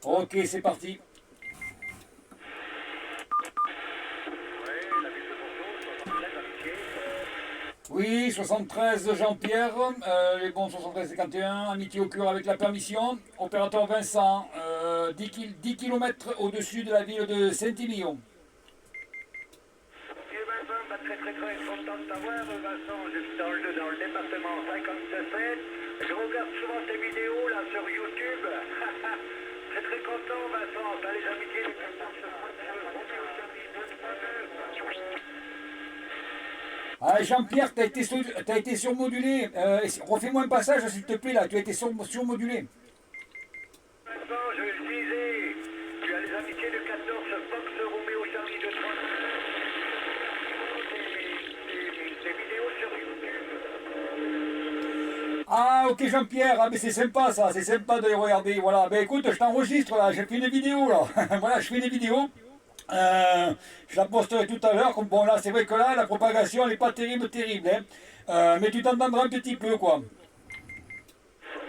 Ok, c'est parti. Oui, 73 Jean-Pierre, les bons 73-51, amitié au cœur avec la permission. Opérateur Vincent, 10 km au-dessus de la ville de Saint-Émilion. Ok Vincent, bah, très content de t'avoir Vincent, je suis dans le département 57. Je regarde souvent tes vidéos là sur YouTube. Très content Vincent, t'as les amitiés les plus Ah, Jean-Pierre, t'as été surmodulé. Refais-moi un passage, s'il te plaît, là. Tu as été surmodulé. Vincent, je le disais, tu as les amitiés de 14 Fox Romeo Charlie de 3 des vidéos sur YouTube. Ah, ok, Jean-Pierre. Ah, mais c'est sympa, ça. C'est sympa de les regarder. Voilà. Ben, écoute, je t'enregistre, là. J'ai fait une vidéo, là. Voilà, je fais une vidéo. Je la posterai tout à l'heure. Bon, là, c'est vrai que là, la propagation, elle n'est pas terrible, hein. Mais tu t'entendras un petit peu, quoi. Ok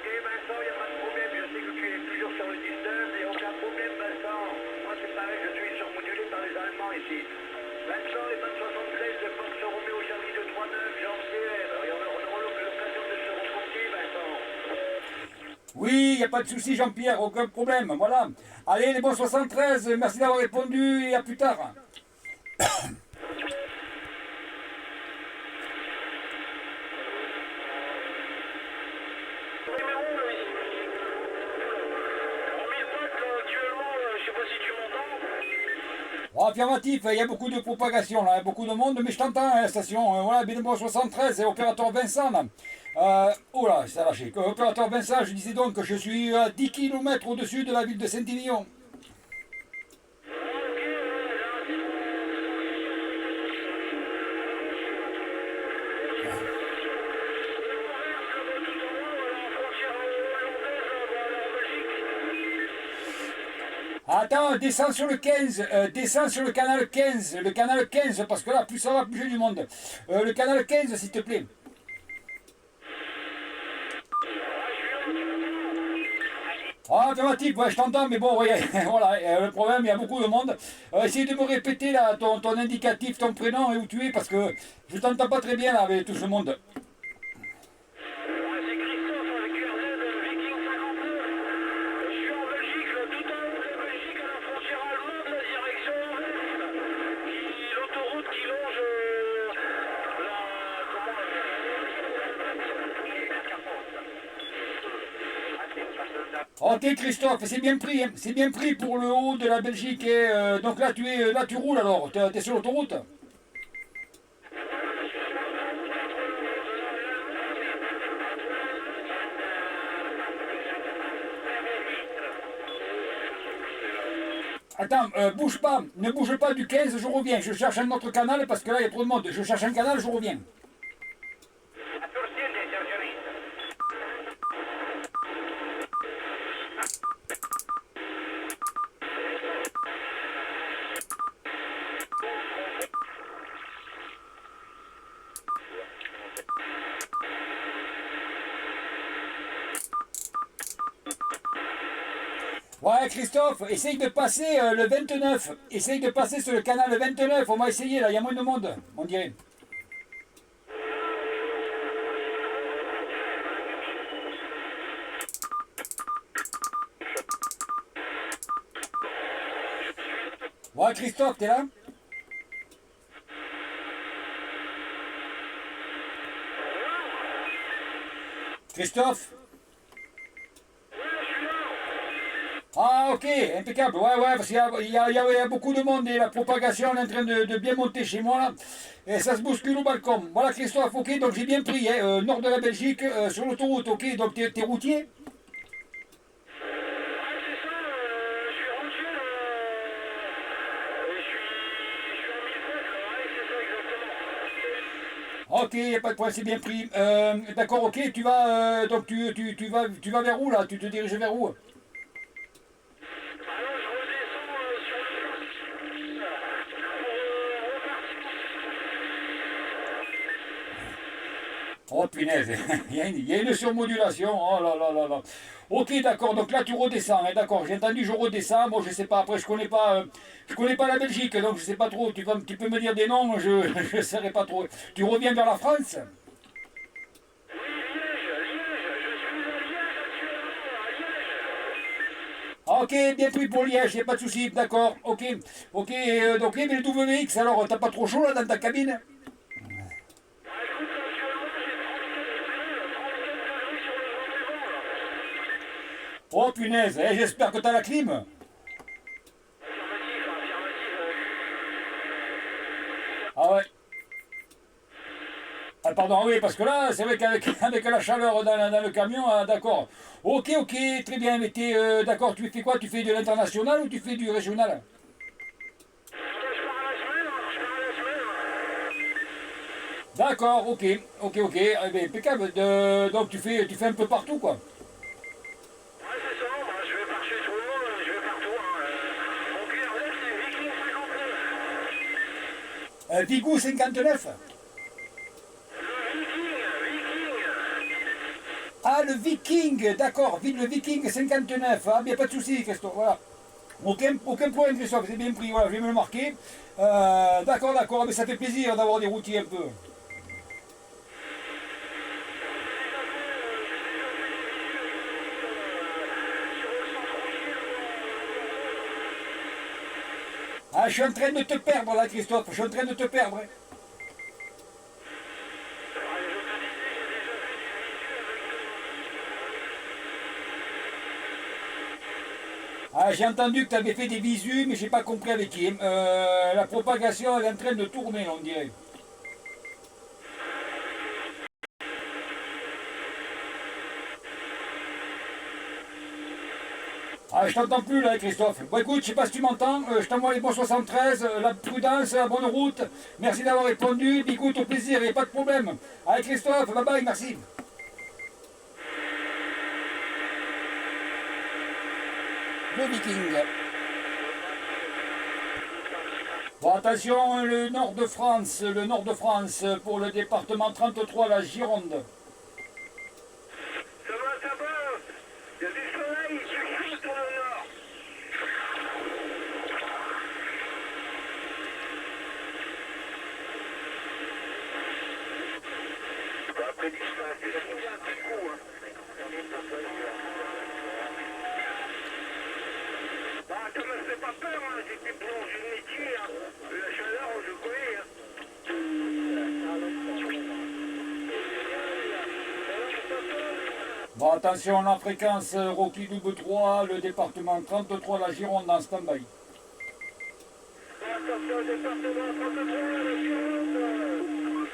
Vincent, il n'y a pas de problème, je sais que tu es toujours sur le 19, et aucun problème Vincent. Moi c'est pareil, je suis surmodulé par les Allemands ici. Vincent, les 73 de Fox Romeo Charlie de 39, Jean-Pierre, et on aura l'occasion de se rencontrer Vincent. Oui, il n'y a pas de souci, Jean-Pierre. Aucun problème. Voilà. Allez, les bons 73. Merci d'avoir répondu et à plus tard. Numéro, en 1000 watts là, actuellement, je sais pas si tu m'entends. Oh, affirmatif, il y a beaucoup de propagation, là, beaucoup de monde, mais je t'entends, hein, station. Voilà, Bénébo 73, et opérateur Vincent. Là. Oh là, ça a lâché. Opérateur Vincent, je disais donc que je suis à 10 km au-dessus de la ville de Saint-Émilion. Attends, descends sur le 15, descends sur le canal 15, parce que là, plus ça va, plus j'ai du monde. Le canal 15, s'il te plaît. Ah, automatique, ouais, je t'entends, mais bon, ouais, voilà, le problème, il y a beaucoup de monde. Essaye de me répéter là, ton indicatif, ton prénom et où tu es, parce que je t'entends pas très bien là, avec tout ce monde. C'est Christophe avec QRZ Viking 59. Je suis en Belgique, tout en haut de la Belgique, à la frontière allemande, la direction Anvers. L'autoroute qui longe la. Ok, Christophe, c'est bien pris, hein, c'est bien pris pour le haut de la Belgique. Et, donc là, tu roules alors, t'es sur l'autoroute. Attends, bouge pas, ne bouge pas du 15, je reviens. Je cherche un autre canal parce que là, il y a trop de monde. Je cherche un canal, je reviens. Ouais, Christophe, essaye de passer le 29. Essaye de passer sur le canal 29. On va essayer là, il y a moins de monde, on dirait. Ouais, Christophe, t'es là? Christophe? Ah, ok, impeccable. Ouais, ouais, parce qu'il y a beaucoup de monde et la propagation est en train de bien monter chez moi là. Et ça se bouscule au balcon. Voilà, Christophe, ok, donc j'ai bien pris, hein, nord de la Belgique, sur l'autoroute, ok, donc t'es routier? Ok, y a pas de problème, c'est bien pris. D'accord, ok, tu vas, donc tu vas vers où là? Tu te diriges vers où? Oh punaise, il y a une surmodulation, oh là là là là. Ok, d'accord, donc là tu redescends, hein, d'accord, j'ai entendu je redescends, moi je sais pas, après je connais pas la Belgique, donc je sais pas trop, tu peux me dire des noms, je ne saurais pas trop. Tu reviens vers la France? Ah, ok, bien pris pour Liège, y a pas de souci, d'accord, ok, ok, donc mais le WX, alors t'as pas trop chaud là dans ta cabine? Oh punaise, j'espère que t'as la clim. Ah ouais. Ah, pardon, oui, parce que là, c'est vrai qu'avec avec la chaleur dans le camion, ah, d'accord. Ok, ok, très bien, mais d'accord, tu fais quoi? Tu fais de l'international ou tu fais du régional? D'accord, ok, ok, ok, eh ben, impeccable. Donc tu fais un peu partout, quoi. Vigou 59. Ah, le Viking, d'accord, le Viking 59. Ah, bien, pas de souci, Christophe, voilà. Aucun problème, Christophe, c'est bien pris, voilà, je vais me le marquer. D'accord, d'accord, mais ça fait plaisir d'avoir des routiers un peu. Ah, je suis en train de te perdre là, Christophe, je suis en train de te perdre. Ah, j'ai entendu que tu avais fait des visus, mais j'ai pas compris avec qui. La propagation elle est en train de tourner, on dirait. Ah, je t'entends plus là, Christophe. Bon, écoute, je sais pas si tu m'entends. Je t'envoie les bons 73, la prudence, la bonne route. Merci d'avoir répondu. Écoute, au plaisir, il n'y a pas de problème. Allez, Christophe, bye bye, merci. Le Viking. Bon, attention, le nord de France, pour le département 33, la Gironde. Ça va, il y a du soleil, il suffit pour le nord. Après, tu seras déjà trouvé un petit coup, hein. Bah, ça me fait pas peur, hein, j'étais plongé de métier, hein. La chaleur, je connais, hein. Bon, attention, la fréquence Rocky double 3, le département 33, la Gironde en stand-by. Attention au département 33, la Gironde.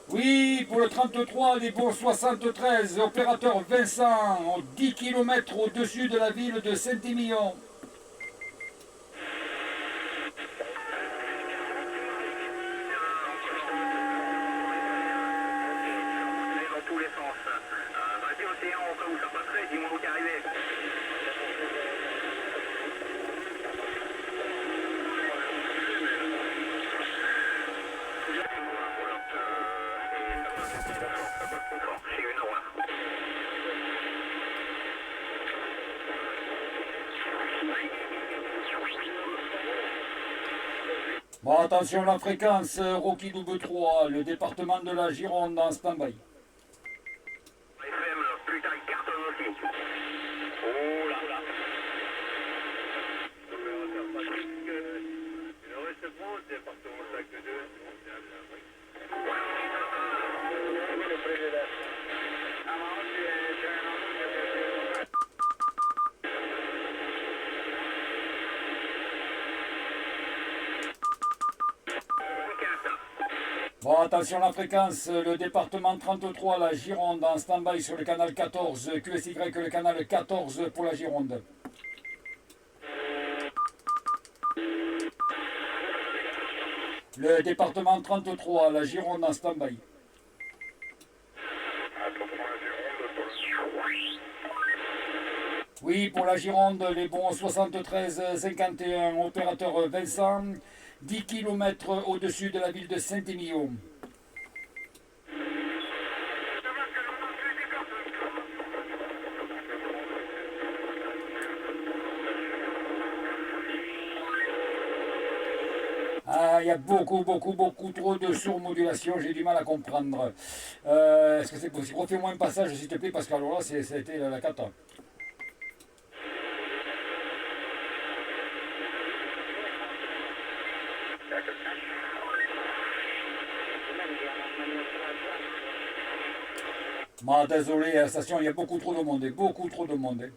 Oui, pour le 33, les bons 73, opérateur Vincent, 10 km au-dessus de la ville de Saint-Émilion. Dans tous les sens. Vas-y, océan, au cas où ça passerait, dis-moi où t'es arrivé. C'est une horreur. Bon, attention, la fréquence Rocky double 3, le département de la Gironde en stand-by. FM, putain, il cartonne aussi. Oh là là. Opérateur Patrick, le reste France, département 5-2. Bon, attention, la fréquence, le département 33, la Gironde en stand-by sur le canal 14, QSY, le canal 14 pour la Gironde. Le département 33, la Gironde en stand-by. Oui, pour la Gironde, les bons 73-51, opérateur Vincent, 10 km au-dessus de la ville de Saint-Émilion. y a beaucoup trop de surmodulation, j'ai du mal à comprendre. Est-ce que c'est possible? Refais-moi un passage s'il te plaît, parce que alors là, ça a été la cata. Désolé, à la station, il y a beaucoup trop de monde, beaucoup trop de monde.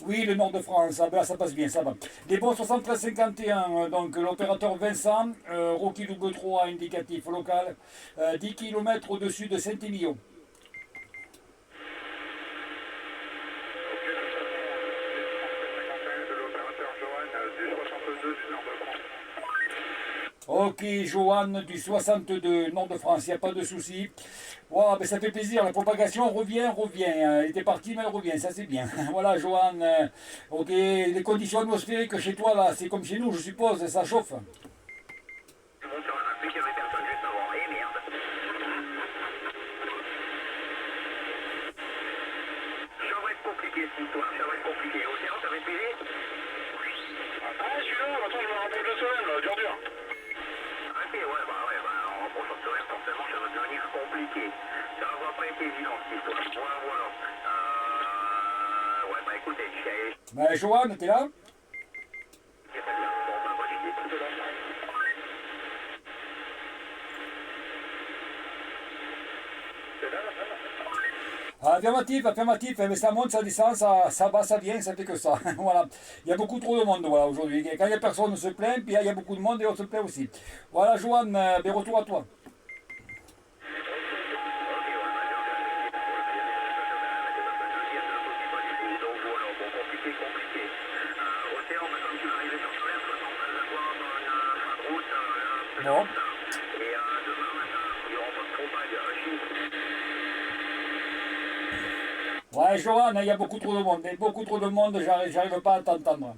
Oui, le nord de France, ah ben, ça passe bien, ça va. Les bons 73-51, donc l'opérateur Vincent, Rocky double 3, indicatif local, 10 km au-dessus de Saint-Émilion. Ok, Johan du 62, nord de France, il n'y a pas de souci. Wow, ben ça fait plaisir, la propagation revient. Elle était partie, mais elle revient, ça c'est bien. Voilà, Johan. Ok, les conditions atmosphériques chez toi, là, c'est comme chez nous, je suppose, ça chauffe. Ben, Johan, t'es là? Affirmatif, mais ça monte, ça descend, ça va, ça vient, ça fait que ça. Voilà. Il y a beaucoup trop de monde voilà, aujourd'hui. Quand il n'y a personne, on se plaint, puis il y a beaucoup de monde et on se plaint aussi. Voilà, Johan, ben, retour à toi. Non. Ouais, Johan, il y a beaucoup trop de monde, j'arrive pas à t'entendre.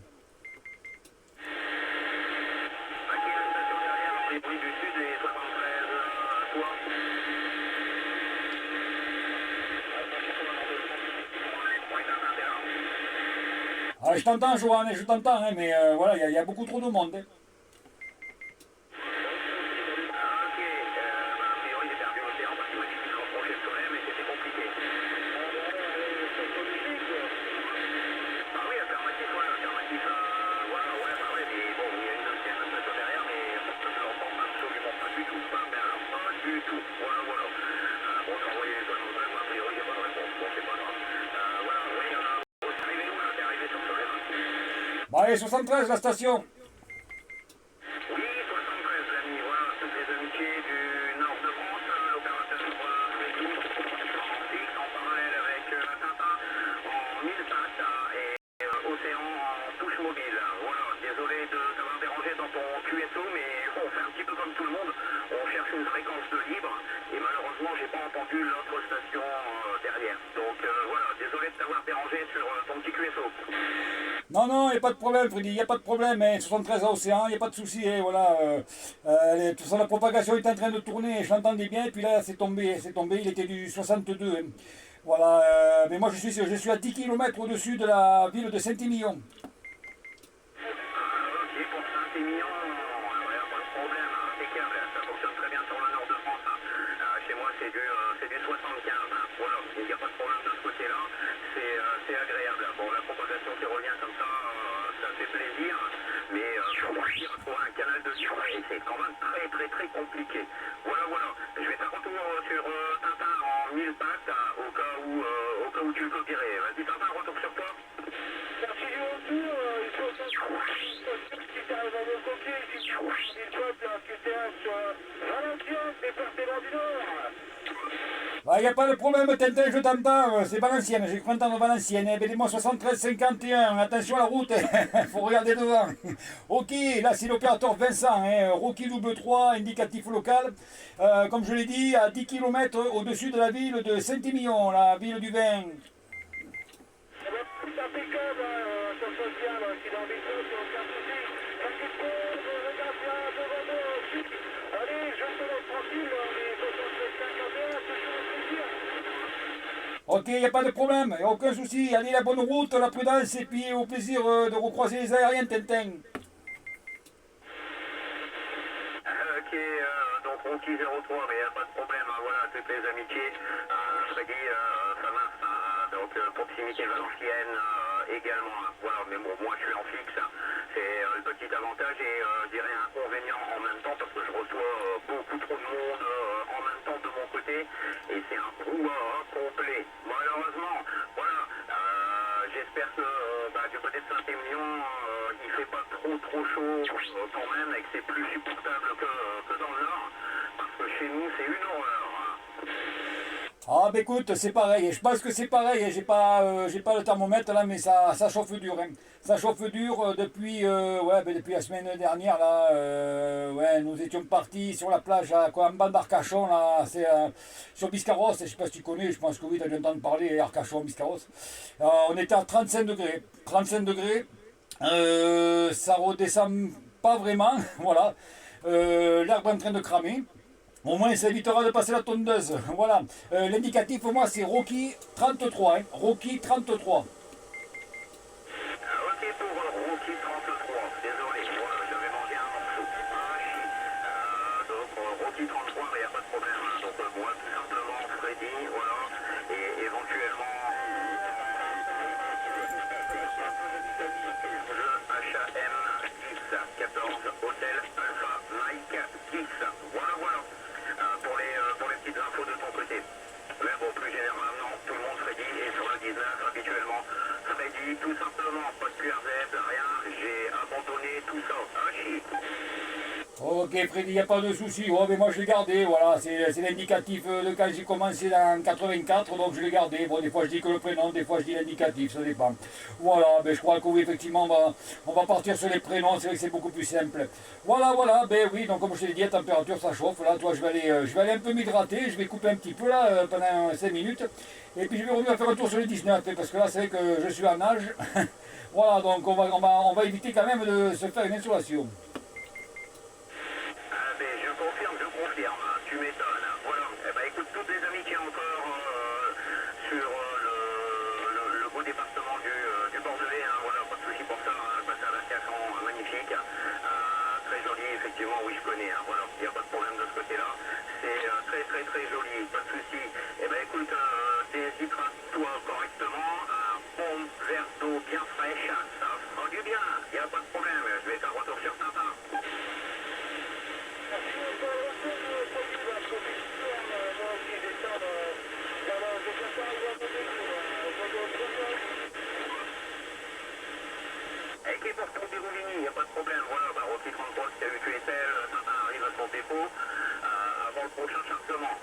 Ah, je t'entends, Johan, je t'entends, hein, mais voilà, il y a beaucoup trop de monde. Hein. Bon, allez, 73, la station. Non, il n'y a pas de problème, Freddy, il n'y a pas de problème, hein, 73 à Océan, il n'y a pas de souci, hein, voilà. Tout ça, la propagation est en train de tourner, je l'entendais bien, et puis là, c'est tombé, il était du 62. Hein. Voilà, mais moi je suis à 10 km au-dessus de la ville de Saint-Émilion. C'est quand même très compliqué. Voilà. Je vais faire retour sur Tintin en 1000 pattes au cas où tu le copierais. Vas-y Tintin, retour sur toi. Merci du retour, il faut que si tu arrives à me copier, si tu peuple qui était sur Valenciennes, département du Nord. Il n'y a pas de problème, Tintin, je t'entends, c'est Valenciennes, j'ai cru entendre Valenciennes, évidemment 73-51, attention à la route, faut regarder devant. Ok, là c'est l'opérateur Vincent, hein, Rocky double 3, indicatif local, comme je l'ai dit, à 10 km au-dessus de la ville de Saint-Émilion, la ville du vin. C'est impeccable, ça se passe bien, là, si dans les cours, c'est aucun souci. un peu vendeur aussi. Allez, je te laisse tranquille, les 67-51, toujours au plaisir. Ok, il n'y a pas de problème, y a aucun souci. Allez, la bonne route, la prudence, et puis au plaisir de recroiser les aériens, Tintin. Ok, donc Rocky 03, mais il n'y a pas de problème, hein, voilà, toutes les amitiés. Freddy, ça marche, donc proximité valencienne également. Hein, voilà, mais bon, moi je suis en fixe, hein, c'est le petit avantage et je dirais inconvénient en même temps parce que je reçois beaucoup trop de monde en même temps de mon côté et c'est un brouhaha complet. Malheureusement, voilà, j'espère que du côté de Saint-Émilion, il fait pas trop chaud quand même et que c'est plus supportable que dans le nord parce que chez nous c'est une horreur. Hein. Ah, bah écoute, c'est pareil, je pense que c'est pareil, hein, j'ai pas le thermomètre là, mais ça chauffe dur. Hein. Ça chauffe dur depuis, depuis la semaine dernière, là, ouais, nous étions partis sur la plage en bas d'Arcachon, là, c'est sur Biscarrosse, je sais pas si tu connais, je pense que oui, tu as dû entendre parler, Arcachon, Biscarrosse. On était à 35 degrés, 35 degrés, ça redescend pas vraiment, voilà, l'herbe est en train de cramer. Au moins, ça évitera de passer la tondeuse. Voilà. L'indicatif, pour moi, c'est Rocky 33. Hein. Rocky 33. Ok pour Rocky 33, désolé, voilà, j'avais mangé un morceau. Donc Rocky 33, mais il n'y a pas de problème. Hein. Donc moi, tout simplement, Freddy, voilà, et éventuellement le HAM 10 14 Hôtel Alpha Mike 10. Voilà. Pour les petites infos de ton côté. Mais bon, plus généralement, tout le monde Freddy est sur le 19 habituellement. Freddy, tout simplement, pas de QRZ, rien, j'ai abandonné tout ça. Ok, Freddy, il n'y a pas de souci. Oh, mais moi, je l'ai gardé. Voilà, c'est l'indicatif de quand j'ai commencé en 84. Donc, je l'ai gardé. Bon, des fois, je dis que le prénom, des fois, je dis l'indicatif. Ça dépend. Voilà, ben, je crois que oui, effectivement, on va partir sur les prénoms. C'est vrai que c'est beaucoup plus simple. Voilà, ben oui. Donc, comme je te l'ai dit, la température, ça chauffe. Là, toi, je vais aller un peu m'hydrater. Je vais couper un petit peu, là, pendant 5 minutes. Et puis, je vais revenir faire un tour sur le 19. Parce que là, c'est vrai que je suis en nage. Voilà, donc, on va éviter quand même de se faire une insolation. Je confirme, tu m'étonnes. Voilà, écoute, toutes les amitiés encore sur le beau département du Bordelais, hein, voilà, pas de souci pour ça, le bassin d'Arcachon, magnifique, très joli, effectivement, oui, je connais, hein, voilà, il n'y a pas de problème de ce côté-là, c'est très joli, pas de souci. Écoute, déshydrate-toi correctement, un bon verre d'eau bien fraîche, ça fera du bien, il n'y a pas de problème, je vais faire un retour sur Tintin. Et pour ton Déroulini, il n'y a pas de problème. Voilà, Rocky 33, si tu as vu que les tels, Tintin arrive à son dépôt avant le prochain chargement.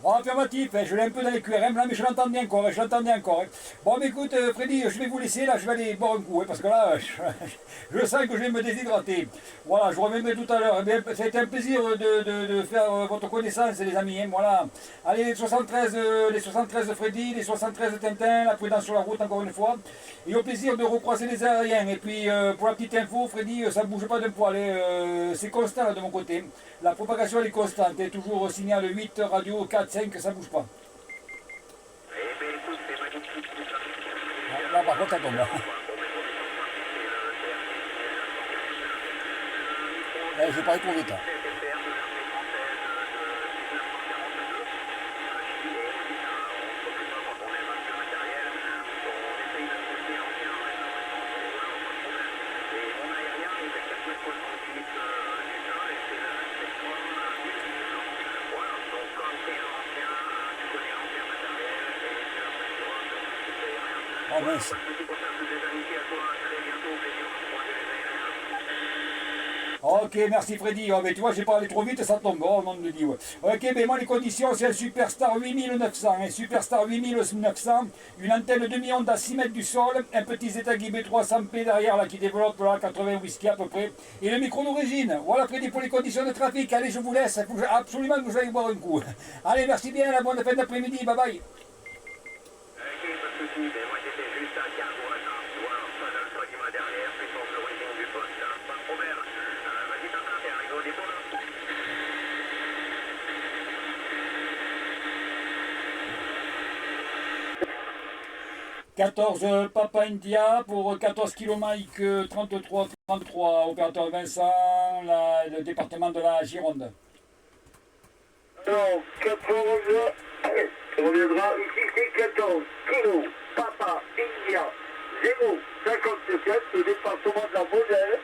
Oh, affirmatif, hein, je l'ai un peu dans les QRM là, mais je l'entendais encore, hein. Bon, mais écoute, Freddy, je vais vous laisser là, je vais aller boire un coup, hein, parce que là, je sens que je vais me déshydrater. Voilà, je reviendrai tout à l'heure. Eh bien, ça a été un plaisir de faire votre connaissance, les amis. Hein, voilà. Allez, les 73 Freddy, les 73 Tintin, la prudence sur la route encore une fois. Et au plaisir de recroiser les aériens. Et puis, pour la petite info, Freddy, ça ne bouge pas d'un poil. C'est constant là, de mon côté. La propagation elle est constante. Et toujours signal 8, radio 4, 5, ça ne bouge pas. Eh bien, écoute, c'est magnifique tout ça. Là, par contre, ça tombe. Là. J'ai parlé trop vite. Hein. Oh mince. Ok, merci Freddy. Oh, mais tu vois, j'ai parlé trop vite, ça tombe. Oh, non, me dit, ouais. Ok, mais moi, les conditions, c'est un Superstar 8900. Un Superstar 8900, une antenne demi-onde à 6 mètres du sol, un petit Zetagi B300P derrière, là, qui développe là, 80 whisky à peu près, et le micro d'origine. Voilà, Freddy, pour les conditions de trafic. Allez, je vous laisse. Il faut absolument que vous alliez boire un coup. Allez, merci bien, la bonne fin d'après-midi. Bye bye. J'étais juste à Carboine, voilà, pas d'alpha qui m'a derrière, puissance d'origine du poste, pas de problème. 14 Papa India pour 14 km Mike 33 opérateur Vincent, le département de la Gironde. Alors, 14, on reviendra ici, c'est 14 kilo, Papa India 057, le département de la Moselle,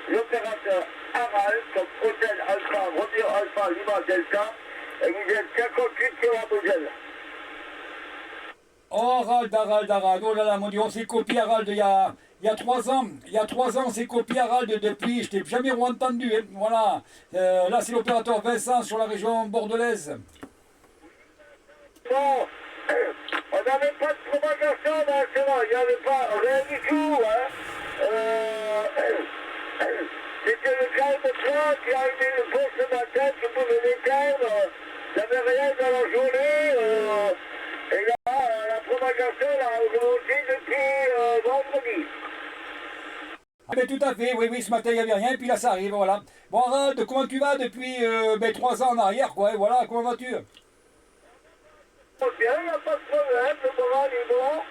l'opérateur Aral, comme Hôtel Alpha, Romeo Alpha, Lima Delta, et vous êtes 58 sur la Moselle. Oh, Harald, oh là là, mon Dieu, on s'est copié Harald il y a 3 ans. Il y a 3 ans, on s'est copié Harald depuis, je t'ai jamais entendu. Hein. Voilà, là c'est l'opérateur Vincent sur la région bordelaise. Bon, on n'avait pas de propagation dans le chemin, il n'y avait pas rien du tout. Hein. C'était le calme froid qui arrivait le pont ce matin, qui pouvait l'éteindre. Il n'y avait rien dans la journée. Et là, la propagation a augmenté depuis vendredi. Ah ben tout à fait, oui, ce matin il n'y avait rien, et puis là ça arrive, voilà. Bon Harald, comment tu vas depuis 3 ans en arrière, quoi, et voilà, comment vas-tu? Bien, il n'y a pas de problème, le moral est bon.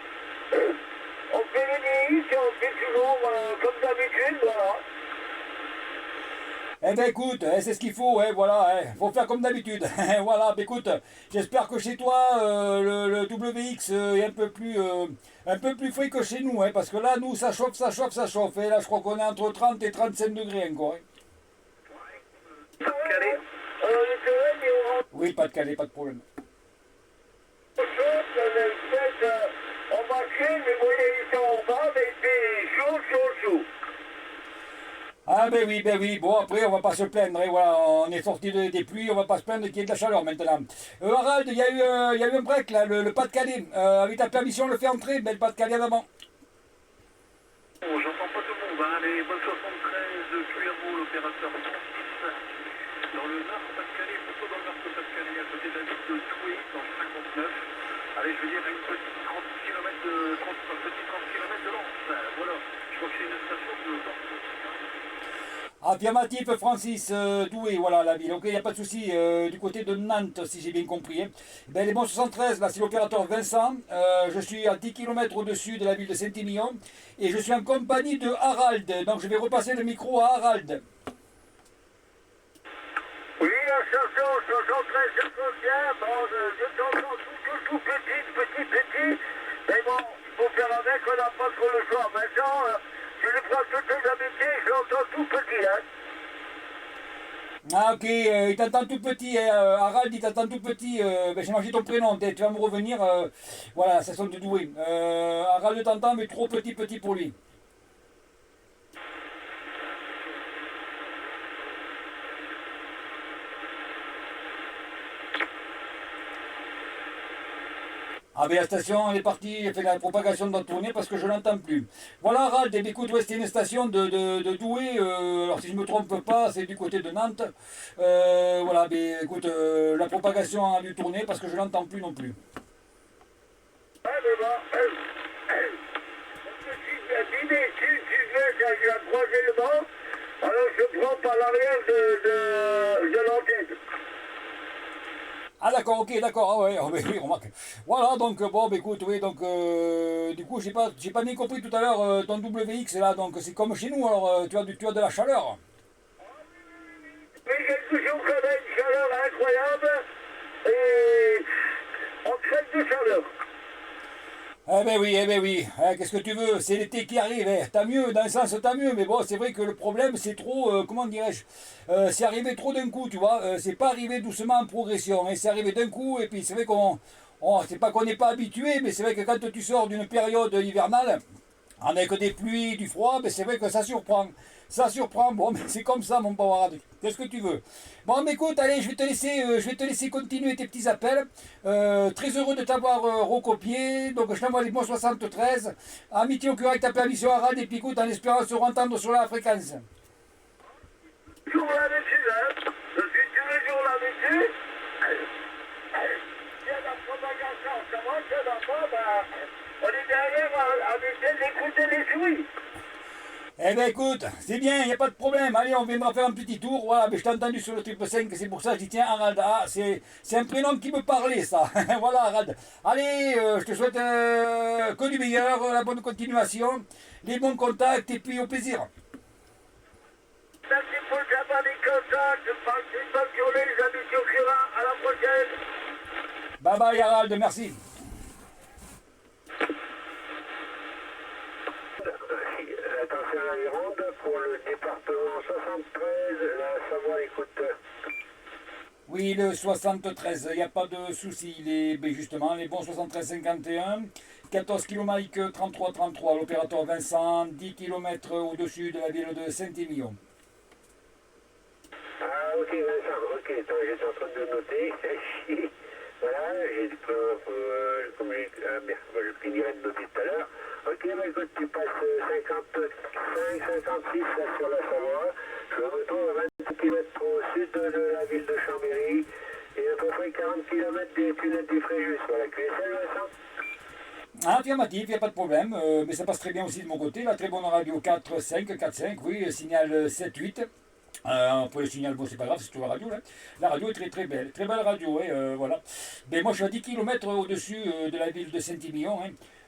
On fait les déhits, on fait toujours comme d'habitude, voilà. Eh ben écoute, c'est ce qu'il faut, voilà, faut faire comme d'habitude. Voilà, ben écoute, j'espère que chez toi, le WX est un peu plus frais que chez nous, parce que là, nous, ça chauffe, et là, je crois qu'on est entre 30 et 35 degrés encore. Calé. Le terrain est orange. Oui, pas de Calais, pas de problème. On marchait, les moyens étaient en bas, mais il fait chaud. Ah ben oui, bon après on va pas se plaindre, voilà, on est sorti des pluies, on va pas se plaindre qu'il y ait de la chaleur maintenant. Harald, il y a eu un break là, le Pas-de-Calais, avec ta permission on le fait entrer, mais le Pas-de-Calais en avant. Bon, j'entends pas tout le monde, hein. Les bonnes 73, Cuervo, l'opérateur 36, dans le Nord-Pas-de-Calais, plutôt dans le Nord-Pas-de-Calais, à côté de la ville de Toué, dans le 59. Allez, je veux dire, une petite 30 km de Lens. Voilà, je crois que c'est une station de Lens. Affirmatif Francis Doué, voilà la ville, ok, il n'y a pas de souci, du côté de Nantes si j'ai bien compris. Ben, les bons 73, là c'est l'opérateur Vincent, je suis à 10 km au-dessus de la ville de Saint-Émilion et je suis en compagnie de Harald, donc je vais repasser le micro à Harald. Oui, la chanson 73, je conviens, bon, je t'entends tout petit, mais bon, il faut faire avec, on n'a pas trop le choix. Maintenant, je lui prends toutes les amitiés, je l'entends tout petit, hein. Ah ok, il t'entend tout petit, Harald il t'entend tout petit, ben, j'ai mangé ton prénom, tu vas me revenir, voilà, ça sonne de Doué. Harald t'entend mais trop petit pour lui. Ah ben la station elle est partie, elle fait la propagation de notre tournée parce que je l'entends plus. Voilà Harald, eh bien, écoute, ouais, c'était une station de Douai, alors si je ne me trompe pas, c'est du côté de Nantes. Voilà, ben écoute, la propagation a dû tourner parce que je l'entends plus non plus. Ah, mais bon, si tu veux, j'ai un croisement, alors je prends par l'arrière de l'antenne. Ah d'accord, ok, d'accord, ah ouais, oui, remarque. Voilà, donc bon, bah, écoute, oui, donc du coup, j'ai pas bien compris tout à l'heure ton WX là, donc c'est comme chez nous, alors tu as de la chaleur. Mais j'ai toujours quand même une chaleur incroyable et on crève de chaleur. Eh ben oui, qu'est-ce que tu veux, c'est l'été qui arrive, t'as mieux, dans un sens t'as mieux, mais bon, c'est vrai que le problème c'est trop, comment dirais-je, c'est arrivé trop d'un coup, tu vois, c'est pas arrivé doucement en progression, c'est arrivé d'un coup, et puis c'est vrai c'est pas qu'on n'est pas habitué, mais c'est vrai que quand tu sors d'une période hivernale, avec des pluies, du froid, ben c'est vrai que ça surprend. Ça surprend, bon, mais c'est comme ça, mon pauvre Harald. Qu'est-ce que tu veux? Bon, mais écoute, allez, je vais te laisser continuer tes petits appels. Très heureux de t'avoir recopié. Donc, je t'envoie les bons 73. Amitié au cœur avec ta permission, Harald. Et puis, écoute, en espérant se entendre sur la fréquence. Toujours là-dessus, hein. Je suis tous les jours là-dessus. Il y a la propagation, ça va, ça va pas, on est derrière à essayer d'écouter les souris. Eh ben écoute, c'est bien, il n'y a pas de problème. Allez, on viendra faire un petit tour. Voilà, mais je t'ai entendu sur le triple 5, c'est pour ça que je dis tiens, Harald. Ah, c'est un prénom qui me parlait, ça. Voilà, Harald. Allez, je te souhaite que du meilleur, la bonne continuation, les bons contacts et puis au plaisir. Merci pour le jabba des contacts. Bonne journée, les amis Turquera. À la prochaine. Bye bye, Harald, merci. Attention à la Gironde pour le département 73, la Savoie écoute. Oui, le 73, il n'y a pas de souci. Ben justement, les bons 73-51, 14 km 33-33, l'opérateur Vincent, 10 km au-dessus de la ville de Saint-Émilion. Ah ok Vincent, ok, attends, j'étais en train de noter. Voilà, j'ai dit comme je finirai de noter tout à l'heure. Ok, bah écoute, tu passes 55, 56 là sur la Savoie. Je me retrouve à 20 km au sud de la ville de Chambéry et à peu près 40 km des tunnels du Fréjus. Voilà, tu es seul Vincent? Affirmatif, il n'y a pas de problème, mais ça passe très bien aussi de mon côté. La très bonne radio 4-5, 4-5, oui, signal 7-8. Pour le signal, bon, c'est pas grave, c'est toujours la radio. Là. La radio est très très belle radio, voilà. Mais moi, je suis à 10 km au-dessus de la ville de Saint-Émilion.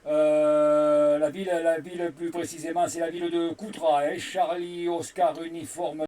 La ville plus précisément, c'est la ville de Coutras, Charlie Oscar Uniforme.